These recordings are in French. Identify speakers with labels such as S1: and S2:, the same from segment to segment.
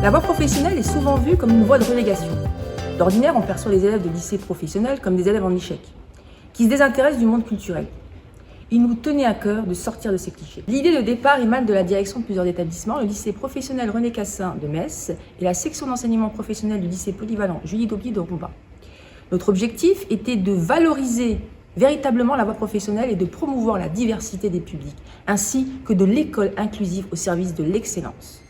S1: La voie professionnelle est souvent vue comme une voie de relégation. D'ordinaire, on perçoit les élèves de lycée professionnel comme des élèves en échec, qui se désintéressent du monde culturel. Il nous tenait à cœur de sortir de ces clichés. L'idée de départ émane de la direction de plusieurs établissements, le lycée professionnel René Cassin de Metz et la section d'enseignement professionnel du lycée polyvalent Julie Daubier de Roubaix. Notre objectif était de valoriser véritablement la voie professionnelle et de promouvoir la diversité des publics, ainsi que de l'école inclusive au service de l'excellence.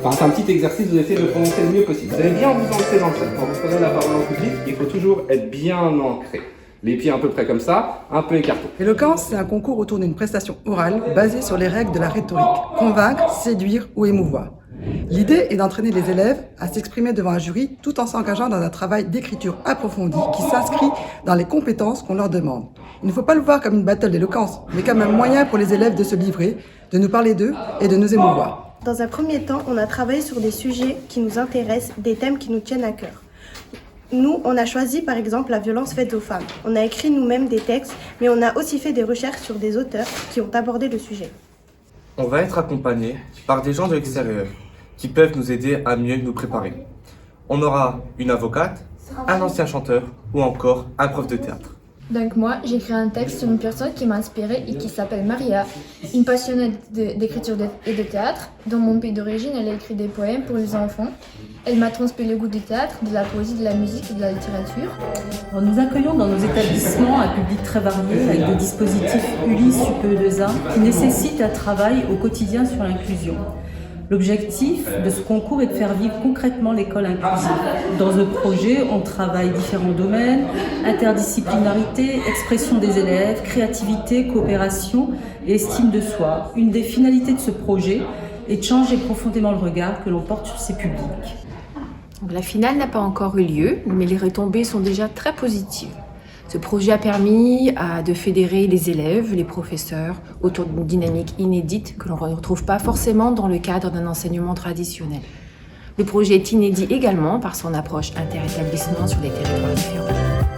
S2: Enfin, c'est un petit exercice, vous essayez de le prononcer le mieux possible. Vous allez bien vous ancrer dans le sol. Quand vous prenez la parole en public, il faut toujours être bien ancré. Les pieds à peu près comme ça, un peu écartés.
S3: L'éloquence, c'est un concours autour d'une prestation orale basée sur les règles de la rhétorique. Convaincre, séduire ou émouvoir. L'idée est d'entraîner les élèves à s'exprimer devant un jury tout en s'engageant dans un travail d'écriture approfondi qui s'inscrit dans les compétences qu'on leur demande. Il ne faut pas le voir comme une battle d'éloquence, mais comme un moyen pour les élèves de se livrer, de nous parler d'eux et de nous émouvoir.
S4: Dans un premier temps, on a travaillé sur des sujets qui nous intéressent, des thèmes qui nous tiennent à cœur. Nous, on a choisi par exemple la violence faite aux femmes. On a écrit nous-mêmes des textes, mais on a aussi fait des recherches sur des auteurs qui ont abordé le sujet.
S5: On va être accompagné par des gens de l'extérieur qui peuvent nous aider à mieux nous préparer. On aura une avocate, un ancien chanteur ou encore un prof de théâtre.
S6: Donc moi, j'ai écrit un texte sur une personne qui m'a inspirée et qui s'appelle Maria, une passionnée d'écriture et de théâtre. Dans mon pays d'origine, elle a écrit des poèmes pour les enfants. Elle m'a transmis le goût du théâtre, de la poésie, de la musique et de la littérature.
S7: Alors, nous accueillons dans nos établissements un public très varié avec des dispositifs Ulysse UPE2A qui nécessitent un travail au quotidien sur l'inclusion. L'objectif de ce concours est de faire vivre concrètement l'école inclusive. Dans ce projet, on travaille différents domaines, interdisciplinarité, expression des élèves, créativité, coopération et estime de soi. Une des finalités de ce projet est de changer profondément le regard que l'on porte sur ces publics.
S8: La finale n'a pas encore eu lieu, mais les retombées sont déjà très positives. Ce projet a permis de fédérer les élèves, les professeurs, autour d'une dynamique inédite que l'on ne retrouve pas forcément dans le cadre d'un enseignement traditionnel. Le projet est inédit également par son approche interétablissement sur des territoires différents.